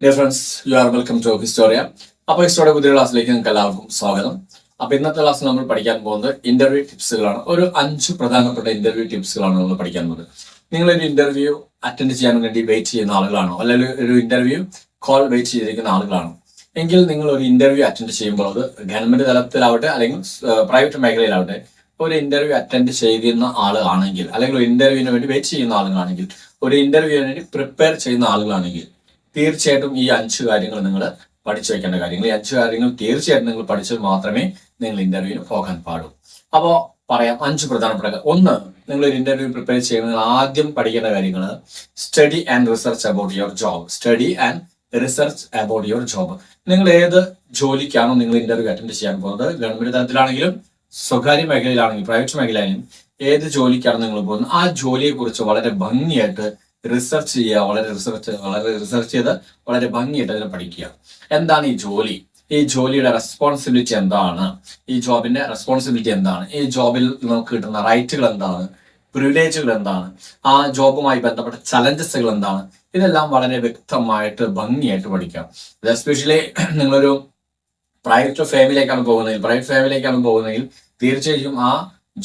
Dear friends, you are welcome to Historia. അപ്പോൾ Historia പുതിയ ക്ലാസ്സിലേക്ക് നിങ്ങൾക്ക് എല്ലാവർക്കും സ്വാഗതം. അപ്പോൾ ഇന്നത്തെ ക്ലാസ്സിൽ നമ്മൾ പഠിക്കാൻ പോകുന്നത് ഇന്റർവ്യൂ ടിപ്സുകളാണ്. ഒരു 5 പ്രധാനപ്പെട്ട ഇന്റർവ്യൂ ടിപ്സുകളാണ് നമ്മൾ പഠിക്കാൻ പോകുന്നത്. നിങ്ങളൊരു ഇന്റർവ്യൂ അറ്റൻഡ് ചെയ്യാൻ വേണ്ടി വെയിറ്റ് ചെയ്യുന്ന ആളുകളാണോ, അല്ലെങ്കിൽ ഒരു ഇന്റർവ്യൂ കോൾ വെയിറ്റ് ചെയ്തിരിക്കുന്ന ആളുകളാണോ എങ്കിൽ നിങ്ങൾ ഒരു ഇന്റർവ്യൂ അറ്റൻഡ് ചെയ്യുമ്പോൾ അത് ഗവൺമെന്റ് തലത്തിലാവട്ടെ അല്ലെങ്കിൽ പ്രൈവറ്റ് മേഖലയിലാവട്ടെ ഒരു ഇന്റർവ്യൂ അറ്റൻഡ് ചെയ്യുന്ന ആളുകളാണെങ്കിൽ, അല്ലെങ്കിൽ ഒരു ഇന്റർവ്യൂവിന് വേണ്ടി വെയിറ്റ് ചെയ്യുന്ന ആളുകളാണെങ്കിൽ, ഒരു ഇന്റർവ്യൂവിന് വേണ്ടി പ്രിപ്പയർ ചെയ്യുന്ന ആളുകളാണെങ്കിൽ തീർച്ചയായിട്ടും ഈ 5 കാര്യങ്ങൾ നിങ്ങൾ പഠിച്ചു വെക്കേണ്ട കാര്യങ്ങൾ. ഈ 5 കാര്യങ്ങൾ തീർച്ചയായിട്ടും നിങ്ങൾ പഠിച്ചാൽ മാത്രമേ നിങ്ങൾ ഇന്റർവ്യൂവിന് പോകാൻ പാടൂ. അപ്പോൾ പറയാം 5 പ്രധാനപ്പെട്ട. ഒന്ന്, നിങ്ങൾ ഒരു ഇന്റർവ്യൂ പ്രിപ്പയർ ചെയ്യുന്നത് ആദ്യം പഠിക്കേണ്ട കാര്യങ്ങൾ study and research about your job. Study and research about your job. നിങ്ങൾ ഏത് ജോലിക്കാണോ നിങ്ങൾ ഇന്റർവ്യൂ അറ്റൻഡ് ചെയ്യാൻ പോകുന്നത്, ഗവൺമെന്റ് തലത്തിലാണെങ്കിലും സ്വകാര്യ മേഖലയിലാണെങ്കിലും പ്രൈവറ്റ് മേഖലയിലാണെങ്കിലും ഏത് ജോലിക്കാണ് നിങ്ങൾ പോകുന്നത്, ആ ജോലിയെ കുറിച്ച് വളരെ ഭംഗിയായിട്ട് റിസർച്ച് ചെയ്യുക. വളരെ റിസർച്ച് ചെയ്ത് വളരെ ഭംഗിയായിട്ട് അതിനെ പഠിക്കുക. എന്താണ് ഈ ജോലി, ഈ ജോലിയുടെ റെസ്പോൺസിബിലിറ്റി എന്താണ്, ഈ ജോബിന്റെ റെസ്പോൺസിബിലിറ്റി എന്താണ്, ഈ ജോബിൽ നമുക്ക് കിട്ടുന്ന റൈറ്റുകൾ എന്താണ്, പ്രിവിലേജുകൾ എന്താണ്, ആ ജോബുമായി ബന്ധപ്പെട്ട ചലഞ്ചസുകൾ എന്താണ്, ഇതെല്ലാം വളരെ വ്യക്തമായിട്ട് ഭംഗിയായിട്ട് പഠിക്കാം. എസ്പെഷ്യലി നിങ്ങളൊരു പ്രൈവറ്റ് ഫേമിലേക്കാണ് പോകുന്നതെങ്കിൽ തീർച്ചയായും ആ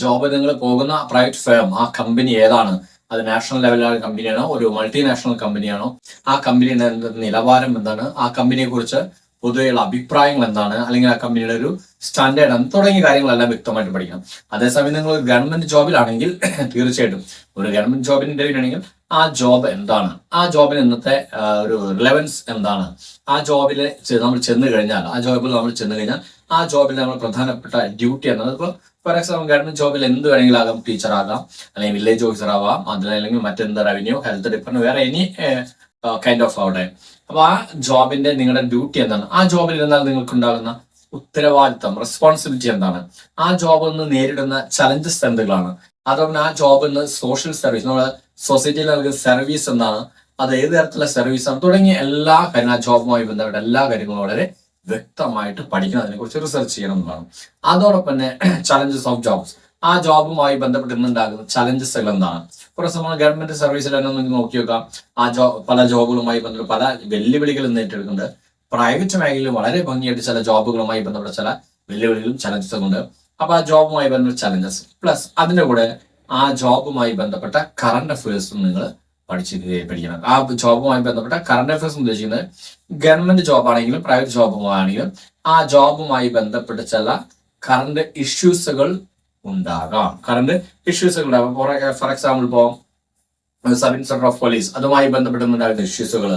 ജോബ് നിങ്ങൾ പോകുന്ന പ്രൈവറ്റ് ഫേം, ആ കമ്പനി ഏതാണ്, അത് നാഷണൽ ലെവലിലുള്ള കമ്പനിയാണോ, ഒരു മൾട്ടിനാഷണൽ കമ്പനിയാണോ, ആ കമ്പനിയുടെ നിലവാരം എന്താണ്, ആ കമ്പനിയെ കുറിച്ച് പൊതുവെയുള്ള അഭിപ്രായങ്ങൾ എന്താണ്, അല്ലെങ്കിൽ ആ കമ്പനിയുടെ ഒരു സ്റ്റാൻഡേർഡ് ആണ്, തുടങ്ങിയ കാര്യങ്ങളെല്ലാം വ്യക്തമായിട്ട് പഠിക്കണം. അതേസമയം നിങ്ങൾ ഒരു ഗവൺമെന്റ് ജോബിലാണെങ്കിൽ തീർച്ചയായിട്ടും ഒരു ഗവൺമെന്റ് ജോബിന് ഇന്റർവ്യൂ ആണെങ്കിൽ ആ ജോബ് എന്താണ്, ആ ജോബിന് ഇന്നത്തെ ഒരു റിലവൻസ് എന്താണ്, ആ ജോബിൽ നമ്മൾ ചെന്ന് കഴിഞ്ഞാൽ ആ ജോബിൽ നമ്മൾ പ്രധാനപ്പെട്ട ഡ്യൂട്ടി എന്നത്, ഇപ്പോൾ ഫോർ എക്സാമ്പിൾ ഗവൺമെന്റ് ജോബിൽ എന്ത് വേണമെങ്കിലും ആകാം, ടീച്ചർ ആകാം, അല്ലെങ്കിൽ വില്ലേജ് ഓഫീസർ ആവാം, അല്ലെങ്കിൽ മറ്റെന്ത് റവന്യൂ, ഹെൽത്ത് ഡിപ്പാർട്ട്മെന്റ്, വേറെ എനി കൈൻഡ് ഓഫ് ആവട്ടെ. അപ്പൊ ആ ജോബിന്റെ നിങ്ങളുടെ ഡ്യൂട്ടി എന്താണ്, ആ ജോബിൽ ഇരുന്നാൽ നിങ്ങൾക്ക് ഉണ്ടാകുന്ന ഉത്തരവാദിത്തം, റെസ്പോൺസിബിലിറ്റി എന്താണ്, ആ ജോബിൽ നിന്ന് നേരിടുന്ന ചലഞ്ചസ് എന്തുകളാണ്, അതുപോലെ ആ ജോബിൽ നിന്ന് സോഷ്യൽ സർവീസ്, നമ്മുടെ സൊസൈറ്റിയിൽ നൽകുന്ന സർവീസ് എന്താണ്, അത് ഏത് തരത്തിലുള്ള സർവീസാണ്, തുടങ്ങിയ എല്ലാ കാര്യങ്ങളും, ആ ജോബുമായി ബന്ധപ്പെട്ട എല്ലാ കാര്യങ്ങളും വളരെ വ്യക്തമായിട്ട് പഠിക്കണം. അതിനെക്കുറിച്ച് റിസർച്ച് ചെയ്യണം എന്നതാണ്. അതോടൊപ്പം തന്നെ ചലഞ്ചസ് ഓഫ് ജോബ്സ്, ആ ജോബുമായി ബന്ധപ്പെട്ട് ഇന്നുണ്ടാകുന്ന ചലഞ്ചസുകൾ എന്താണ്. ഫോർ എക്സാമ്പിൾ ഗവൺമെന്റ് സർവീസിൽ തന്നെ നിങ്ങൾക്ക് നോക്കി നോക്കാം, ആ പല ജോബുകളുമായി ബന്ധപ്പെട്ട് പല വെല്ലുവിളികൾ നേരിട്ടിട്ടുണ്ട്. പ്രൈവറ്റ് മേഖലയിൽ വളരെ ഭംഗിയായിട്ട് ചില ജോബുകളുമായി ബന്ധപ്പെട്ട ചില വെല്ലുവിളികളും ചലഞ്ചസും ഉണ്ട്. അപ്പൊ ആ ജോബുമായി ബന്ധപ്പെട്ട ചലഞ്ചസ് പ്ലസ് അതിന്റെ കൂടെ ആ ജോബുമായി ബന്ധപ്പെട്ട കറണ്ട് അഫയേഴ്സും നിങ്ങൾ പഠിക്കണം. ആ ജോബുമായി ബന്ധപ്പെട്ട കറണ്ട് അഫയേഴ്സ് ഉദ്ദേശിക്കുന്നത് ഗവൺമെന്റ് ജോബ് ആണെങ്കിലും പ്രൈവറ്റ് ജോബുമാണെങ്കിലും ആ ജോബുമായി ബന്ധപ്പെട്ട ചില കറണ്ട് ഇഷ്യൂസുകൾ ഉണ്ടാകാം. ഫോർ എക്സാമ്പിൾ ഇപ്പോ സബ് ഇൻസ്പെക്ടർ ഓഫ് പോലീസ്, അതുമായി ബന്ധപ്പെട്ടുണ്ടാകുന്ന ഇഷ്യൂസുകൾ,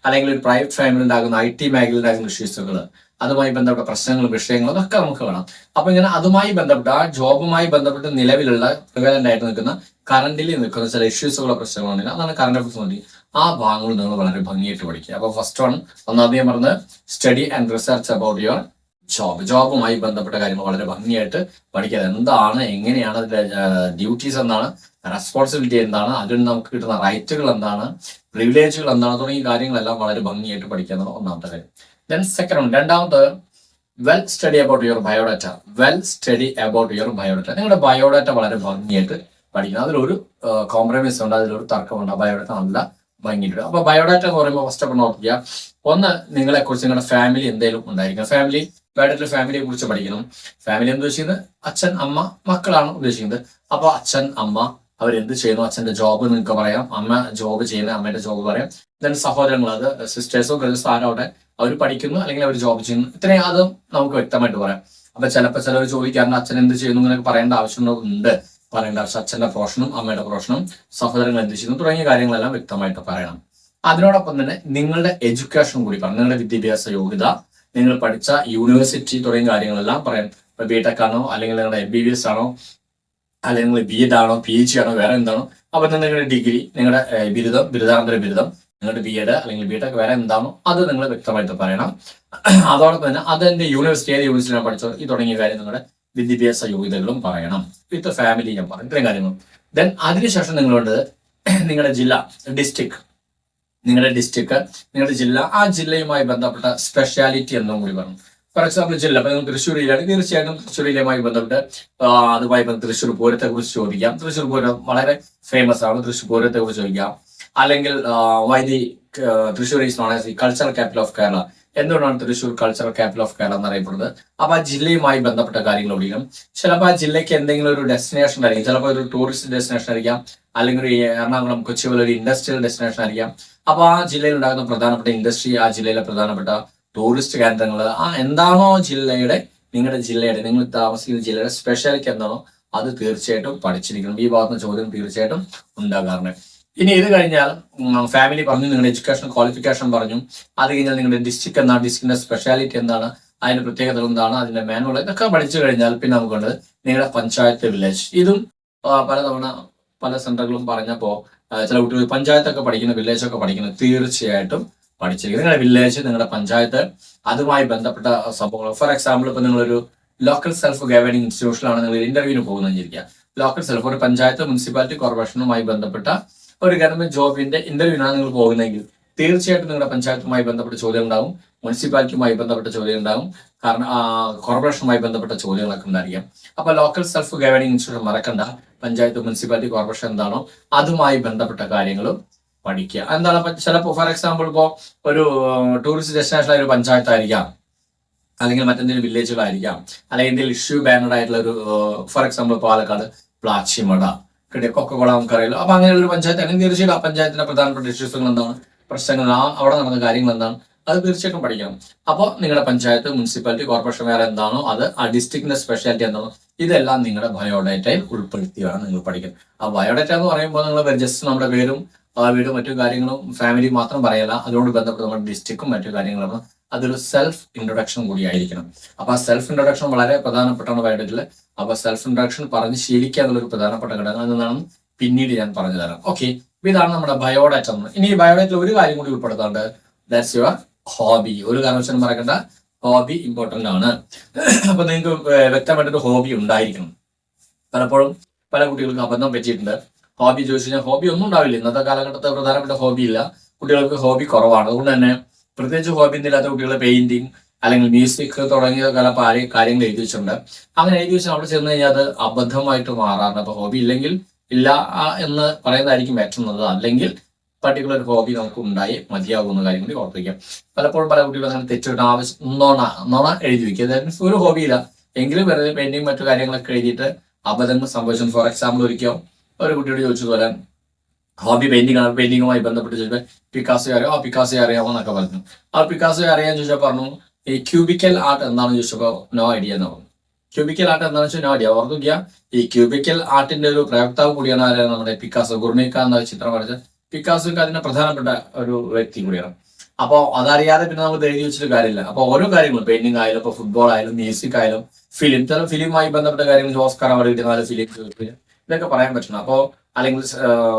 അല്ലെങ്കിൽ ഒരു പ്രൈവറ്റ് ഫാമിലി ഉണ്ടാകുന്ന IT മേഖലയിൽ ഉണ്ടാകുന്ന ഇഷ്യൂസുകൾ, അതുമായി ബന്ധപ്പെട്ട പ്രശ്നങ്ങളും വിഷയങ്ങളും അതൊക്കെ നമുക്ക് വേണം. അപ്പൊ ഇങ്ങനെ അതുമായി ബന്ധപ്പെട്ട ആ ജോബുമായി ബന്ധപ്പെട്ട് നിലവിലുള്ള പ്രിവലന്റ് ആയിട്ട് നിൽക്കുന്ന കറന്റിൽ നിൽക്കുന്ന ചില ഇഷ്യൂസുകളോ പ്രശ്നങ്ങളോ ഉണ്ടെങ്കിൽ അതാണ് കറണ്ട് അഫയേഴ്സ് മതി. ആ ഭാഗങ്ങൾ നിങ്ങൾ വളരെ ഭംഗിയായിട്ട് പഠിക്കുക. അപ്പൊ ഫസ്റ്റ് ഒന്നാമത് ഞാൻ പറഞ്ഞത് study and research about your ജോബുമായി ബന്ധപ്പെട്ട കാര്യങ്ങൾ വളരെ ഭംഗിയായിട്ട് പഠിക്കുക. എന്താണ്, എങ്ങനെയാണ് അതിന്റെ ഡ്യൂട്ടീസ് എന്താണ്, റെസ്പോൺസിബിലിറ്റി എന്താണ്, അതിൽ നമുക്ക് കിട്ടുന്ന റൈറ്റുകൾ എന്താണ്, പ്രിവിലേജുകൾ എന്താണ്, തുടങ്ങിയ കാര്യങ്ങളെല്ലാം വളരെ ഭംഗിയായിട്ട് പഠിക്കുക എന്നാണ് ഒന്നാമത്തെ കാര്യം. ദെൻ രണ്ടാമത് well study about your biodata. നിങ്ങളുടെ ബയോഡാറ്റ വളരെ ഭംഗിയായിട്ട് പഠിക്കണം. അതിലൊരു കോംപ്രമൈസ് ഉണ്ട്, അതിലൊരു തർക്കമുണ്ട്. ബയോഡാറ്റ നല്ല ഭംഗിയിട്ട്. അപ്പൊ ബയോഡാറ്റ എന്ന് പറയുമ്പോൾ ഫസ്റ്റ് ഓഫ് നോക്കുക, ഒന്ന് നിങ്ങളെ കുറിച്ച് നിങ്ങളുടെ ഫാമിലി എന്തെങ്കിലും ഉണ്ടായിരിക്കണം. ഫാമിലിയെ കുറിച്ച് പഠിക്കണം. ഫാമിലി എന്ന് ഉദ്ദേശിക്കുന്നത് അച്ഛൻ, അമ്മ, മക്കളാണ് ഉദ്ദേശിക്കുന്നത്. അപ്പൊ അച്ഛൻ, അമ്മ അവരെന്ത് ചെയ്യുന്നു, അച്ഛന്റെ ജോബ് നിങ്ങൾക്ക് പറയാം, അമ്മ ജോബ് ചെയ്യുന്ന അമ്മയുടെ ജോബ് പറയാം. ദെൻ സഹോദരങ്ങൾ, അത് സിസ്റ്റേഴ്സോ ബ്രദേഴ്സോ ആരോടെ അവർ പഠിക്കുന്നു അല്ലെങ്കിൽ അവർ ജോബ് ചെയ്യുന്നു, ഇത്രയും അതും നമുക്ക് വ്യക്തമായിട്ട് പറയാം. അപ്പൊ ചിലപ്പോൾ ചിലർ ചോദിക്കാറുണ്ട് അച്ഛൻ എന്ത് ചെയ്യുന്നു എന്നൊക്കെ പറയേണ്ട ആവശ്യമുണ്ട്. അച്ഛന്റെ പ്രൊഫഷനും അമ്മയുടെ പ്രൊഫഷനും, സഹോദരങ്ങൾ എന്ത് ചെയ്യുന്നു തുടങ്ങിയ കാര്യങ്ങളെല്ലാം വ്യക്തമായിട്ട് പറയണം. അതിനോടൊപ്പം തന്നെ നിങ്ങളുടെ എഡ്യൂക്കേഷൻ കൂടി പറയണം. നിങ്ങളുടെ വിദ്യാഭ്യാസ യോഗ്യത, നിങ്ങൾ പഠിച്ച യൂണിവേഴ്സിറ്റി തുടങ്ങിയ കാര്യങ്ങളെല്ലാം പറയാം. ഇപ്പൊ BTech ആണോ, അല്ലെങ്കിൽ നിങ്ങളുടെ MBBS ആണോ, അല്ലെങ്കിൽ നിങ്ങൾ B.Ed ആണോ, PhD ആണോ, വേറെ എന്താണോ, അപ്പൊ നിങ്ങളുടെ ഡിഗ്രി, നിങ്ങളുടെ ബിരുദാനന്തര ബിരുദം, നിങ്ങളുടെ B.Ed അല്ലെങ്കിൽ BTech വേറെ എന്താണോ അത് നിങ്ങൾ വ്യക്തമായിട്ട് പറയണം. അതോടൊപ്പം തന്നെ അതെന്റെ യൂണിവേഴ്സിറ്റി, ഏത് യൂണിവേഴ്സിറ്റിയാണ് പഠിച്ചത്, ഈ തുടങ്ങിയ കാര്യം നിങ്ങളുടെ വിദ്യാഭ്യാസ യോഗ്യതകളും പറയണം. വിത്ത് ഫാമിലി ഞാൻ പറയും, ഇത്രയും കാര്യങ്ങളും. ദെൻ അതിനുശേഷം നിങ്ങളുണ്ട് നിങ്ങളുടെ ജില്ല, നിങ്ങളുടെ ജില്ല, ആ ജില്ലയുമായി ബന്ധപ്പെട്ട സ്പെഷ്യാലിറ്റി എന്നും കൂടി പറയണം. ഫോർ എക്സാമ്പിൾ ജില്ല, ഇപ്പൊ നിങ്ങൾ തൃശ്ശൂർ ജില്ലയാണ്, തീർച്ചയായിട്ടും തൃശ്ശൂർ ജില്ലയുമായി ബന്ധപ്പെട്ട് തൃശ്ശൂർ പൂരത്തെ കുറിച്ച് ചോദിക്കാം. തൃശ്ശൂർ പൂരം വളരെ ഫേമസ് ആണ്, തൃശ്ശൂർ പൂരത്തെ കുറിച്ച് ചോദിക്കാം. അല്ലെങ്കിൽ Thrissur is known as the cultural capital of Kerala. എന്തുകൊണ്ടാണ് Thrissur cultural capital of Kerala എന്നറിയപ്പെടുന്നത്? അപ്പൊ ആ ജില്ലയുമായി ബന്ധപ്പെട്ട കാര്യങ്ങൾ പഠിക്കണം. ചിലപ്പോൾ ആ ജില്ലയ്ക്ക് എന്തെങ്കിലും ഒരു ഡെസ്റ്റിനേഷൻ ആയിരിക്കും, ചിലപ്പോൾ ഒരു ടൂറിസ്റ്റ് ഡെസ്റ്റിനേഷൻ ആയിരിക്കാം, അല്ലെങ്കിൽ ഒരു എറണാകുളം കൊച്ചി പോലെ ഒരു ഇൻഡസ്ട്രിയൽ ഡെസ്റ്റിനേഷൻ ആയിരിക്കാം. അപ്പൊ ആ ജില്ലയിൽ ഉണ്ടാകുന്ന പ്രധാനപ്പെട്ട ഇൻഡസ്ട്രി, ആ ജില്ലയിലെ പ്രധാനപ്പെട്ട ടൂറിസ്റ്റ് കേന്ദ്രങ്ങൾ, ആ എന്താണോ നിങ്ങളുടെ ജില്ലയുടെ നിങ്ങൾ താമസിക്കുന്ന ജില്ലയുടെ സ്പെഷ്യാലിറ്റി എന്താണോ അത് തീർച്ചയായിട്ടും പഠിച്ചിരിക്കണം. ഈ ഭാഗത്തുനിന്ന് ചോദ്യം തീർച്ചയായിട്ടും ഉണ്ടാകാറുണ്ട്. ഇനി ഇത് കഴിഞ്ഞാൽ ഫാമിലി പറഞ്ഞു, നിങ്ങളുടെ എഡ്യൂക്കേഷൻ ക്വാളിഫിക്കേഷൻ പറഞ്ഞു, അത് കഴിഞ്ഞാൽ നിങ്ങളുടെ ഡിസ്ട്രിക്ട് എന്താണ്, ഡിസ്ട്രിക്റ്റിന്റെ സ്പെഷ്യാലിറ്റി എന്താണ്, അതിന്റെ പ്രത്യേകതകൾ എന്താണ്, അതിന്റെ മാനുവൽ, ഇതൊക്കെ പഠിച്ചു കഴിഞ്ഞാൽ പിന്നെ നമുക്കുണ്ട് നിങ്ങളുടെ പഞ്ചായത്ത് വില്ലേജ്. ഇതും പലതവണ പല സെന്ററുകളും പറഞ്ഞപ്പോൾ ചില കുട്ടികൾ പഞ്ചായത്തൊക്കെ പഠിക്കുന്ന വില്ലേജ് ഒക്കെ പഠിക്കുന്നത് തീർച്ചയായിട്ടും പഠിച്ചിരിക്കും. നിങ്ങളുടെ വില്ലേജ്, നിങ്ങളുടെ പഞ്ചായത്ത്, അതുമായി ബന്ധപ്പെട്ട സംഭവങ്ങൾ. ഫോർ എക്സാമ്പിൾ, ഇപ്പൊ നിങ്ങളൊരു ലോക്കൽ സെൽഫ് ഗവേണിംഗ് ഇൻസ്റ്റിറ്റ്യൂഷനിലാണ് നിങ്ങൾ ഇന്റർവ്യൂവിന് പോകുന്നതെന്നിരിക്കുക. ലോക്കൽ സെൽഫ് ഒരു പഞ്ചായത്ത്, മുനിസിപ്പാലിറ്റി, കോർപ്പറേഷനുമായി ബന്ധപ്പെട്ട ഒരു ഗവൺമെന്റ് ജോബിന്റെ ഇന്റർവ്യൂവിനാണ് നിങ്ങൾ പോകുന്നതെങ്കിൽ തീർച്ചയായിട്ടും നിങ്ങളുടെ പഞ്ചായത്തുമായി ബന്ധപ്പെട്ട ചോദ്യം ഉണ്ടാവും, മുനിസിപ്പാലിറ്റിയുമായി ബന്ധപ്പെട്ട ചോദ്യം ഉണ്ടാവും, കാരണം കോർപ്പറേഷനുമായി ബന്ധപ്പെട്ട ചോദ്യങ്ങളൊക്കെ ഉണ്ടായിരിക്കാം. അപ്പൊ ലോക്കൽ സെൽഫ് ഗവേണിംഗ് ഇൻസ്റ്റിറ്റ്യൂഷൻ മറക്കണ്ട. പഞ്ചായത്ത്, മുനിസിപ്പാലിറ്റി, കോർപ്പറേഷൻ എന്താണോ അതുമായി ബന്ധപ്പെട്ട കാര്യങ്ങളും പഠിക്കുക. എന്താണ് ചിലപ്പോൾ ഫോർ എക്സാമ്പിൾ ഇപ്പോൾ ഒരു ടൂറിസ്റ്റ് ഡെസ്റ്റിനേഷൻ ഒരു പഞ്ചായത്തായിരിക്കാം, അല്ലെങ്കിൽ മറ്റെന്തെങ്കിലും വില്ലേജുകളായിരിക്കാം, അല്ലെങ്കിൽ എന്തെങ്കിലും ഇഷ്യൂ ബാനഡ് ആയിട്ടുള്ള ഒരു for example Palakkad Plachimada Coca Cola നമുക്കറിയാലോ. അപ്പൊ അങ്ങനെ ഒരു പഞ്ചായത്ത് അല്ലെങ്കിൽ തീർച്ചയായിട്ടും ആ പഞ്ചായത്തിന്റെ പ്രധാനപ്പെട്ട ഇഷ്യൂസുകൾ എന്താണ്, പ്രശ്നങ്ങൾ, അവിടെ നടന്ന കാര്യങ്ങൾ എന്താണ്, അത് തീർച്ചയായിട്ടും പഠിക്കണം. അപ്പോൾ നിങ്ങളുടെ പഞ്ചായത്ത്, മുനിസിപ്പാലിറ്റി, കോർപ്പറേഷൻ വേറെ എന്താണോ അത്, ആ ഡിസ്ട്രിക്റ്റിന്റെ സ്പെഷ്യാലിറ്റി എന്താണോ, ഇതെല്ലാം നിങ്ങളുടെ ബയോഡേറ്റയിൽ ഉൾപ്പെടുത്തിയാണ് നിങ്ങൾ പഠിക്കുന്നത്. ആ ബയോഡേറ്റ എന്ന് പറയുമ്പോൾ നിങ്ങൾ ജസ്റ്റ് നമ്മുടെ പേരും വീടും മറ്റു കാര്യങ്ങളും ഫാമിലി മാത്രം പറയല്ല, അതുകൊണ്ട് ബന്ധപ്പെട്ട് നമ്മുടെ ഡിസ്ട്രിക്റ്റും മറ്റു കാര്യങ്ങളും, അതൊരു സെൽഫ് ഇൻട്രൊഡക്ഷൻ കൂടി ആയിരിക്കണം. അപ്പൊ ആ സെൽഫ് ഇൻട്രൊഡക്ഷൻ വളരെ പ്രധാനപ്പെട്ടാണ് ബയോഡേറ്റിൽ. അപ്പൊ സെൽഫ് ഇൻട്രൊഡക്ഷൻ പറഞ്ഞ് ശീലിക്കുക എന്നുള്ളൊരു പ്രധാനപ്പെട്ട ഘടകം എന്നാണ് പിന്നീട് ഞാൻ പറഞ്ഞു തരാം. ഓക്കെ, ഇതാണ് നമ്മുടെ ബയോഡാറ്റ. ഇനി ഈ ബയോഡാറ്റയിൽ ഒരു കാര്യം കൂടി ഉൾപ്പെടുത്താണ്ട്, ദാറ്റ്സ് യുവർ ഹോബി. ഒരു കാരണവശാലും മറക്കണ്ട, ഹോബി ഇമ്പോർട്ടന്റ് ആണ്. അപ്പൊ നിങ്ങൾക്ക് വ്യക്തമായിട്ടൊരു ഹോബി ഉണ്ടായിരിക്കണം. പലപ്പോഴും പല കുട്ടികൾക്ക് അബദ്ധം പറ്റിയിട്ടുണ്ട്. ഹോബി ചോദിച്ചു കഴിഞ്ഞാൽ ഹോബി ഒന്നും ഉണ്ടാവില്ല. ഇന്നത്തെ കാലഘട്ടത്തിൽ പ്രധാനപ്പെട്ട ഹോബി ഇല്ല, കുട്ടികൾക്ക് ഹോബി കുറവാണ്. അതുകൊണ്ട് തന്നെ പ്രത്യേകിച്ച് ഹോബി ഒന്നുമില്ലാത്ത കുട്ടികൾ പെയിന്റിങ് അല്ലെങ്കിൽ മ്യൂസിക് തുടങ്ങിയ പല കാര്യങ്ങൾ എഴുതി വെച്ചിട്ടുണ്ട്. അങ്ങനെ എഴുതി വെച്ചാൽ അവിടെ ചെന്ന് കഴിഞ്ഞാൽ അത് അബദ്ധമായിട്ട് മാറാറുണ്ട്. അപ്പൊ ഹോബി ഇല്ലെങ്കിൽ ഇല്ല എന്ന് പറയുന്നതായിരിക്കും പറ്റുന്നത്. അല്ലെങ്കിൽ പർട്ടിക്കുലർ ഹോബി നമുക്ക് ഉണ്ടായി മതിയാകുന്ന കാര്യം കൂടി ഓർത്തിരിക്കാം. പലപ്പോഴും പല കുട്ടികളും അങ്ങനെ തെറ്റിട്ട് ആവശ്യം നോണ എഴുതി വെക്കുക. അതായത് ഒരു ഹോബിയില്ല എങ്കിലും വെറുതെ പെയിന്റിങ് മറ്റു കാര്യങ്ങളൊക്കെ എഴുതിയിട്ട് അബദ്ധങ്ങൾ സംഭവിച്ചു. ഫോർ എക്സാമ്പിൾ, ഒരിക്കൽ ഒരു കുട്ടിയോട് ചോദിച്ചതുപോലെ ഹോബി പെയിന്റിംഗ് ആണ്, പെയിന്റിങ്ങുമായി ബന്ധപ്പെട്ട് ചോദിച്ചാൽ പിക്കാസോ അറിയാമോ, പിക്കാസോ അറിയാമോ എന്നൊക്കെ പറഞ്ഞു. ആ പിക്കാസോ അറിയാന്ന് ചോദിച്ചാൽ പറഞ്ഞു ഈ ക്യൂബിക്കൽ ആർട്ട് എന്താണെന്ന് ചോദിച്ചപ്പോൾ നോ ഐഡിയ എന്ന് പറഞ്ഞു. ക്യൂബിക്കൽ ആർട്ട് എന്താണെന്ന് വെച്ചാൽ നോ ഐഡിയ. ഓർക്കുക, ഈ ക്യൂബിക്കൽ ആർട്ടിന്റെ ഒരു പ്രയോക്താവ് കൂടിയാണ് ആരാണ് നമ്മുടെ പിക്കാസോ. ഗുർണിക്ക എന്ന ചിത്രം വരച്ച പിക്കാസോക്ക് അതിന്റെ പ്രധാനപ്പെട്ട ഒരു വ്യക്തി കൂടിയാണ്. അപ്പോൾ അതറിയാതെ പിന്നെ നമുക്ക് എഴുതി വെച്ചിട്ട് കാര്യമില്ല. അപ്പോൾ ഓരോ കാര്യങ്ങളും പെയിന്റിംഗ് ആയാലും, ഇപ്പോൾ ഫുട്ബോൾ ആയാലും, മ്യൂസിക് ആയാലും, ചില ഫിലിമുമായി ബന്ധപ്പെട്ട കാര്യങ്ങൾ, ഓസ്കാർ അവാർഡ് കിട്ടുന്ന ഫിലിം, ഇതൊക്കെ പറയാൻ പറ്റണം. അപ്പോൾ അല്ലെങ്കിൽ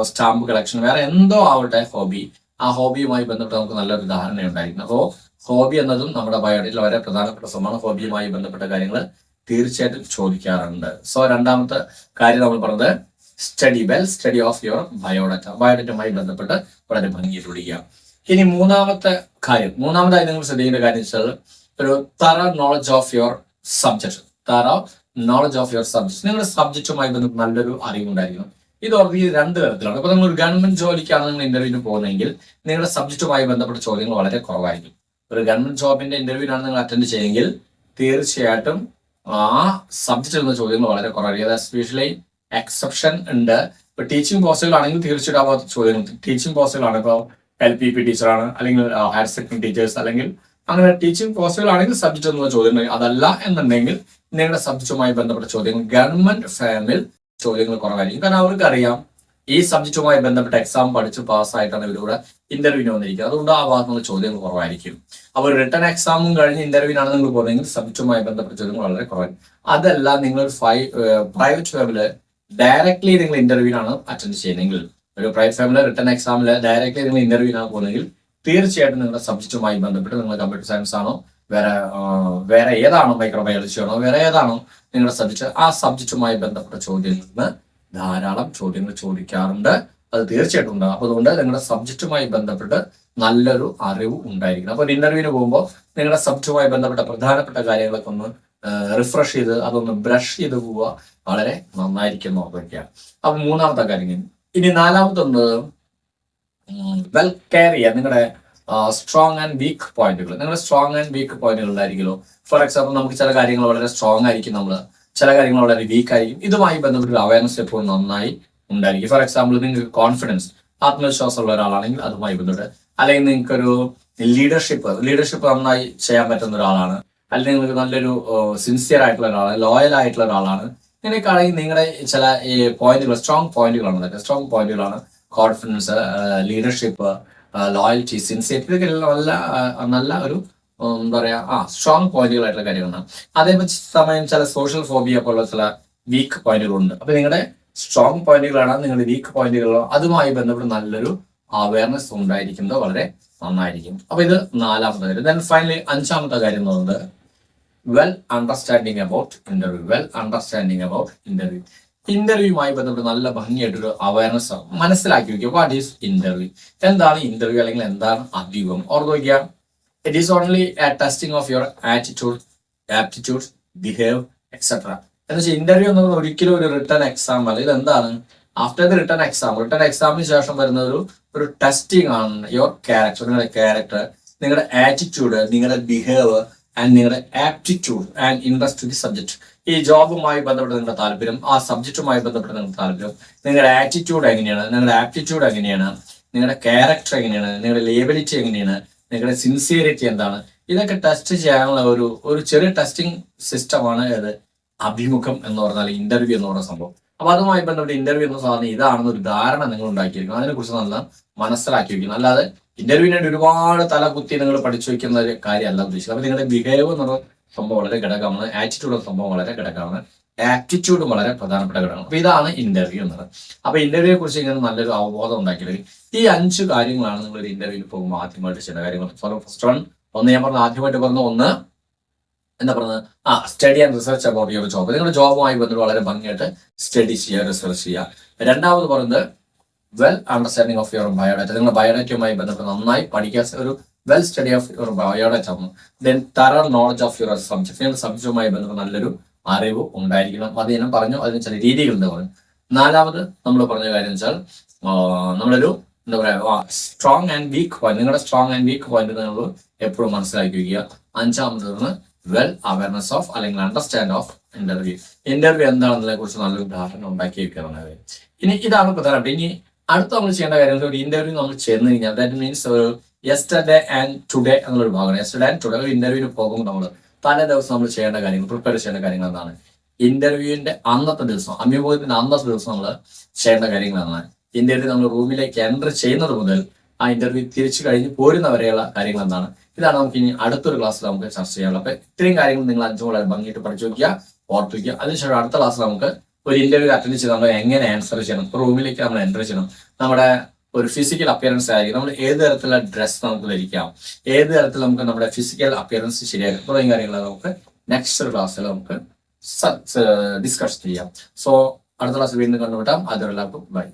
സ്റ്റാമ്പ് കളക്ഷൻ, വേറെ എന്തോ ആവട്ടെ ഹോബി, ആ ഹോബിയുമായി ബന്ധപ്പെട്ട് നമുക്ക് നല്ലൊരു ധാരണ ഉണ്ടായിരിക്കണം. അപ്പോൾ ഹോബി എന്നതും നമ്മുടെ ബയോഡേറ്റയിൽ വളരെ പ്രധാനപ്പെട്ട സംഭവമാണ്. ഹോബിയുമായി ബന്ധപ്പെട്ട കാര്യങ്ങൾ തീർച്ചയായിട്ടും ചോദിക്കാറുണ്ട്. സോ രണ്ടാമത്തെ കാര്യം നമ്മൾ പറഞ്ഞത് study well, study of your biodata. ബയോഡാറ്റയുമായി ബന്ധപ്പെട്ട് വളരെ ഭംഗിയായിട്ട് പഠിക്കുക. ഇനി മൂന്നാമതായി നിങ്ങൾ ശ്രദ്ധിക്കേണ്ട കാര്യം വെച്ചാൽ ഒരു തറ നോളജ് ഓഫ് യുവർ സബ്ജക്ട്. നിങ്ങളുടെ സബ്ജക്റ്റുമായി ബന്ധപ്പെട്ട് നല്ലൊരു അറിവുണ്ടായിരിക്കണം. ഇത് ഓർമ്മ രണ്ട് തരത്തിലാണ്. ഇപ്പൊ നിങ്ങൾ ഒരു ഗവൺമെന്റ് ജോലിക്കാണ് നിങ്ങൾ ഇന്റർവ്യൂവിന് പോകുന്നതെങ്കിൽ നിങ്ങളുടെ സബ്ജക്റ്റുമായി ബന്ധപ്പെട്ട ചോദ്യങ്ങൾ വളരെ കുറവായിരിക്കും. ഒരു ഗവൺമെന്റ് ജോബിന്റെ ഇന്റർവ്യൂവിനാണ് നിങ്ങൾ അറ്റൻഡ് ചെയ്യുമെങ്കിൽ തീർച്ചയായിട്ടും ആ സബ്ജക്റ്റിൽ നിന്ന് ചോദ്യങ്ങൾ വളരെ കുറവായിരിക്കും. എസ്പെഷ്യലി എക്സെപ്ഷൻ ഉണ്ട്. ഇപ്പൊ ടീച്ചിങ് പോസ്റ്റുകളാണെങ്കിൽ തീർച്ചയായിട്ടും ആ ചോദ്യങ്ങൾ ടീച്ചിങ് പോസ്റ്റുകളാണ്. ഇപ്പോൾ LPP ടീച്ചറാണ്, അല്ലെങ്കിൽ ഹയർ സെക്കൻഡറി ടീച്ചേഴ്സ്, അല്ലെങ്കിൽ അങ്ങനെ ടീച്ചിങ് പോസ്റ്റുകളാണെങ്കിൽ സബ്ജക്റ്റ് എന്നുള്ള ചോദ്യം. അതല്ല എന്നുണ്ടെങ്കിൽ നിങ്ങളുടെ സബ്ജക്റ്റുമായി ബന്ധപ്പെട്ട ചോദ്യങ്ങൾ ഗവൺമെന്റ് ഫാമിൽ ചോദ്യങ്ങൾ കുറവായിരിക്കും. കാരണം അവർക്കറിയാം ഈ സബ്ജക്റ്റുമായി ബന്ധപ്പെട്ട എക്സാം പഠിച്ച് പാസ്സായിട്ടാണ് ഇവരിവിടെ ഇന്റർവ്യൂവിന് വന്നിരിക്കുന്നത്. അതുകൊണ്ട് ആ ഭാഗത്തുള്ള ചോദ്യങ്ങൾ കുറവായിരിക്കും. അപ്പോൾ റിട്ടേൺ എക്സാമും കഴിഞ്ഞ് ഇന്റർവ്യൂവിനാണ് നിങ്ങൾ പോകുന്നതെങ്കിൽ സബ്ജക്റ്റുമായി ബന്ധപ്പെട്ട ചോദ്യങ്ങൾ വളരെ കുറവായിരിക്കും. അതല്ല നിങ്ങൾ പ്രൈവറ്റ് ഫാമില് ഡയറക്ട്ലി നിങ്ങൾ ഇന്റർവ്യൂവിനാണ് അറ്റൻഡ് ചെയ്യുന്നതെങ്കിൽ, ഒരു പ്രൈവറ്റ് ഫാമിലെ റിട്ടേൺ എക്സാമില് ഡയറക്ട്ലി നിങ്ങൾ ഇന്റർവ്യൂവിനാണ് പോകുന്നതെങ്കിൽ തീർച്ചയായിട്ടും നിങ്ങളുടെ സബ്ജക്റ്റുമായി ബന്ധപ്പെട്ട് നിങ്ങൾ കമ്പ്യൂട്ടർ സയൻസ് ആണോ, വേറെ ഏതാണോ, മൈക്രോബയോളജി ആണോ, വേറെ ഏതാണോ നിങ്ങളുടെ സബ്ജക്റ്റ്, ആ സബ്ജക്റ്റുമായി ബന്ധപ്പെട്ട ചോദ്യങ്ങളിൽ നിന്ന് ധാരാളം ചോദ്യങ്ങൾ ചോദിക്കാറുണ്ട്. അത് തീർച്ചയായിട്ടും ഉണ്ടാകും. അപ്പോൾ അതുകൊണ്ട് നിങ്ങളുടെ സബ്ജക്റ്റുമായി ബന്ധപ്പെട്ട് നല്ലൊരു അറിവ് ഉണ്ടായിരിക്കണം. അപ്പോൾ ഒരു ഇന്റർവ്യൂവിന് പോകുമ്പോൾ നിങ്ങളുടെ സബ്ജക്റ്റുമായി ബന്ധപ്പെട്ട പ്രധാനപ്പെട്ട കാര്യങ്ങളൊക്കെ ഒന്ന് റിഫ്രഷ് ചെയ്ത് അതൊന്ന് ബ്രഷ് ചെയ്ത് പോവുക, വളരെ നന്നായിരിക്കും നോക്കുക. അപ്പൊ മൂന്നാമത്തെ കാര്യം. ഇനി നാലാമത്തെ ഒന്ന് വെൽ കെയർ ചെയ്യുക നിങ്ങളുടെ സ്ട്രോങ് ആൻഡ് വീക്ക് പോയിന്റുകൾ. നിങ്ങളുടെ സ്ട്രോങ് ആൻഡ് വീക്ക് പോയിന്റുകൾ ഉണ്ടായിരിക്കുമല്ലോ. ഫോർ എക്സാമ്പിൾ നമുക്ക് ചില കാര്യങ്ങൾ വളരെ സ്ട്രോങ് ആയിരിക്കും, നമ്മൾ ചില കാര്യങ്ങൾ വളരെ വീക്ക് ആയിരിക്കും. ഇതുമായി ബന്ധപ്പെട്ട ഒരു അവയർനെസ് എപ്പോഴും നന്നായി ഉണ്ടായിരിക്കും. ഫോർ എക്സാമ്പിൾ നിങ്ങൾക്ക് കോൺഫിഡൻസ്, ആത്മവിശ്വാസമുള്ള ഒരാളാണെങ്കിൽ അതുമായി ബന്ധപ്പെട്ട്, അല്ലെങ്കിൽ നിങ്ങൾക്കൊരു ലീഡർഷിപ്പ് നന്നായി ചെയ്യാൻ പറ്റുന്ന ഒരാളാണ്, അല്ലെങ്കിൽ നിങ്ങൾക്ക് നല്ലൊരു സിൻസിയർ ആയിട്ടുള്ള ഒരാളാണ്, ലോയൽ ആയിട്ടുള്ള ഒരാളാണ്, ഇങ്ങനെയൊക്കെയാണെങ്കിൽ നിങ്ങളുടെ ചില പോയിന്റുകൾ, സ്ട്രോങ് പോയിന്റുകളാണ്. അതൊക്കെ സ്ട്രോങ് പോയിന്റുകളാണ്. കോൺഫിഡൻസ്, ലീഡർഷിപ്പ്, ലോയൽറ്റി, സിൻസിയറിറ്റി, ഇതൊക്കെ നല്ല നല്ല ഒരു എന്താ പറയാ സ്ട്രോങ് പോയിന്റുകളായിട്ടുള്ള കാര്യങ്ങളാണ്. അതേപോലെ സമയം ചില സോഷ്യൽ ഫോബിയ പോലുള്ള ചില വീക്ക് പോയിന്റുകളുണ്ട്. അപ്പൊ നിങ്ങളുടെ സ്ട്രോങ് പോയിന്റുകളാണ്, നിങ്ങളുടെ വീക്ക് പോയിന്റുകളോ അതുമായി ബന്ധപ്പെട്ട് നല്ലൊരു അവയർനെസ് ഉണ്ടായിരിക്കുന്നത് വളരെ നന്നായിരിക്കും. അപ്പൊ ഇത് നാലാമത്തെ കാര്യം. ദെൻ ഫൈനലി അഞ്ചാമത്തെ കാര്യം എന്ന് പറയുന്നത് വെൽ അണ്ടർസ്റ്റാൻഡിങ് അബൌട്ട് ഇന്റർവ്യൂ. ഇന്റർവ്യൂമായി ബന്ധപ്പെട്ട് നല്ല ഭംഗിയായിട്ടൊരു അവയർനെസ് മനസ്സിലാക്കി വെക്കുക. വാട്ട് ഈസ് ഇന്റർവ്യൂ, എന്താണ് ഇന്റർവ്യൂ, അല്ലെങ്കിൽ എന്താണ് അഭിമുഖം. ഓർത്ത് വയ്ക്കുക, it is only A testing of your attitude, aptitude, behave etcetera. എന്ന് വെച്ചാൽ ഇന്റർവ്യൂ എന്നത് ഒരിക്കലും ഒരു റിട്ടേൺ എക്സാം അല്ല. ഇതെന്താണ്, ആഫ്റ്റർ ദി റിട്ടേൺ എക്സാമിന് ശേഷം വരുന്ന ഒരു ടെസ്റ്റിംഗ് ആണ് യുവർ ക്യാരക്ടർ, നിങ്ങളുടെ ക്യാരക്ടർ, നിങ്ങളുടെ ആറ്റിറ്റ്യൂഡ്, നിങ്ങളുടെ ബിഹേവ് ആൻഡ് നിങ്ങളുടെ aptitude and interest to the subject. ഈ ജോബുമായി ബന്ധപ്പെട്ട നിങ്ങളുടെ താല്പര്യം, ആ സബ്ജക്റ്റുമായി ബന്ധപ്പെട്ട നിങ്ങളുടെ താല്പര്യം, നിങ്ങളുടെ ആറ്റിറ്റ്യൂഡ് എങ്ങനെയാണ്, നിങ്ങളുടെ ആപ്റ്റിറ്റ്യൂഡ് എങ്ങനെയാണ്, നിങ്ങളുടെ ക്യാരക്ടർ എങ്ങനെയാണ്, നിങ്ങളുടെ ലേബിലിറ്റി എങ്ങനെയാണ്, നിങ്ങളുടെ സിൻസിയറിറ്റി എന്താണ്, ഇതൊക്കെ ടെസ്റ്റ് ചെയ്യാനുള്ള ഒരു ചെറിയ ടെസ്റ്റിംഗ് സിസ്റ്റമാണ് ഏത് അഭിമുഖം എന്ന് പറഞ്ഞാൽ, ഇന്റർവ്യൂ എന്ന് പറയുന്ന സംഭവം. അപ്പൊ അതുമായി ബന്ധപ്പെട്ട് ഇന്റർവ്യൂ എന്ന സാധനം ഇതാണെന്ന് ഒരു ധാരണ നിങ്ങൾ ഉണ്ടാക്കിയിരിക്കണം. അതിനെക്കുറിച്ച് നല്ല മനസ്സിലാക്കി വെക്കണം. അല്ലാതെ ഇന്റർവ്യൂവിന് വേണ്ടി ഒരുപാട് തലകുത്തി നിങ്ങൾ പഠിച്ചു വെക്കുന്ന ഒരു കാര്യമല്ല ഉദ്ദേശിക്കുന്നത്. അപ്പൊ നിങ്ങളുടെ ബിഹേവ് എന്നുള്ള സംഭവം വളരെ ഘടകമാണ്, ആറ്റിറ്റ്യൂഡ് എന്ന സംഭവം വളരെ ഘടകമാണ്, ആപ്റ്റിറ്റ്യൂഡും വളരെ പ്രധാനപ്പെട്ട ഘടകമാണ്. അപ്പൊ ഇതാണ് ഇന്റർവ്യൂ എന്നത്. അപ്പൊ ഇന്റർവ്യൂയെ കുറിച്ച് ഇങ്ങനെ നല്ലൊരു അവബോധം ഉണ്ടാക്കിയത് ഈ 5 കാര്യങ്ങളാണ് നിങ്ങൾ ഒരു ഇന്റർവ്യൂവിൽ പോകുമ്പോൾ ആദ്യമായിട്ട് ചെയ്യുന്ന കാര്യങ്ങൾ. ഫസ്റ്റ് ഒന്ന് ഞാൻ പറഞ്ഞ ആദ്യമായിട്ട് പറഞ്ഞ ഒന്ന് എന്താ പറയുന്നത്, study and research about your job. നിങ്ങളുടെ ജോബുമായി ബന്ധപ്പെട്ട് വളരെ ഭംഗിയായിട്ട് സ്റ്റഡി ചെയ്യുക, റിസർച്ച് ചെയ്യുക. രണ്ടാമത് പറയുന്നത് well understanding of your biodata. നിങ്ങളുടെ ബയോഡാറ്റയുമായി ബന്ധപ്പെട്ട് നന്നായി പഠിക്കുക, ഒരു well study of your biodata. Then thorough knowledge of your subject. നിങ്ങളുടെ സബ്ജക്റ്റുമായി ബന്ധപ്പെട്ട് നല്ലൊരു അറിവ് ഉണ്ടായിരിക്കണം. അത് ഞാൻ പറഞ്ഞു, അതിന് ചില രീതികളുണ്ട് പറഞ്ഞു. നാലാമത് നമ്മൾ പറഞ്ഞ കാര്യം വെച്ചാൽ നമ്മളൊരു എന്താ പറയാ സ്ട്രോങ് ആൻഡ് വീക്ക് പോയിന്റ്, നിങ്ങളുടെ സ്ട്രോങ് ആൻഡ് വീക്ക് പോയിന്റ് നിങ്ങൾ എപ്പോഴും മനസ്സിലാക്കി വയ്ക്കുക. അഞ്ചാമത് വെൽ അവയർനെസ് ഓഫ് അല്ലെങ്കിൽ അണ്ടർസ്റ്റാൻഡ് ഓഫ് ഇന്റർവ്യൂ എന്താണെന്നതിനെ കുറിച്ച് നല്ലൊരു ധാരണ ഉണ്ടാക്കി വെക്കുന്നത്. ഇനി ഇതാണ് പ്രധാനപ്പെട്ട. ഇനി അടുത്ത നമ്മൾ ചെയ്യേണ്ട കാര്യം, ഒരു ഇന്റർവ്യൂ നമ്മൾ ചെന്ന് കഴിഞ്ഞാൽ ദാറ്റ് മീൻസ് ഒരു യെസ്റ്റർഡേ ആൻഡ് ടുഡേ എന്നുള്ളൊരു ഭാഗമാണ്. യെസ്റ്റർഡേ ആൻഡ് ടുഡേ ഒരു ഇന്റർവ്യൂവിന് പോകുമ്പോൾ നമ്മൾ തലേ ദിവസം നമ്മൾ ചെയ്യേണ്ട കാര്യങ്ങൾ, പ്രിപ്പയർ ചെയ്യേണ്ട കാര്യങ്ങൾ എന്താണ്, ഇന്റർവ്യൂവിന്റെ അന്നത്തെ ദിവസം, അഭിമുഖത്തിന്റെ അന്നത്തെ ദിവസം നമ്മൾ ചെയ്യേണ്ട കാര്യങ്ങളാണ്. ഇന്റർവ്യൂ നമ്മൾ റൂമിലേക്ക് എൻ്റർ ചെയ്യുന്നത് മുതൽ ആ ഇന്റർവ്യൂ തിരിച്ചു കഴിഞ്ഞ് പോരുന്നവരെയുള്ള കാര്യങ്ങൾ എന്താണ്, ഇതാണ് നമുക്ക് ഇനി അടുത്തൊരു ക്ലാസ്സിൽ നമുക്ക് ചർച്ച ചെയ്യാനുള്ളത്. അപ്പൊ ഇത്രയും കാര്യങ്ങൾ നിങ്ങൾ 5 വളരെ ഭംഗിയായിട്ട് പഠിച്ചു വയ്ക്കുക, ഓർത്ത് വയ്ക്കുക. അതിനുശേഷം അടുത്ത ക്ലാസ്സിൽ നമുക്ക് ഒരു ഇന്റർവ്യൂ അറ്റൻഡ് ചെയ്ത് നമ്മൾ എങ്ങനെ ആൻസർ ചെയ്യണം, റൂമിലേക്ക് നമ്മൾ എൻ്റർ ചെയ്യണം, നമ്മുടെ ഒരു ഫിസിക്കൽ അപ്പിയറൻസ് ആയിരിക്കും, നമ്മൾ ഏത് തരത്തിലുള്ള ഡ്രസ്സ് നമുക്ക് ധരിക്കാം, ഏത് തരത്തിൽ നമുക്ക് നമ്മുടെ ഫിസിക്കൽ അപ്പിയറൻസ് ശരിയാക്കാം, തുടങ്ങിയ കാര്യങ്ങൾ നമുക്ക് നെക്സ്റ്റ് ക്ലാസ്സിൽ നമുക്ക് ഡിസ്കസ് ചെയ്യാം. സോ അടുത്ത ക്ലാസ്സിൽ വീണ്ടും കണ്ടുമുട്ടാം. അതുവരെല്ലാവർക്കും ബൈ.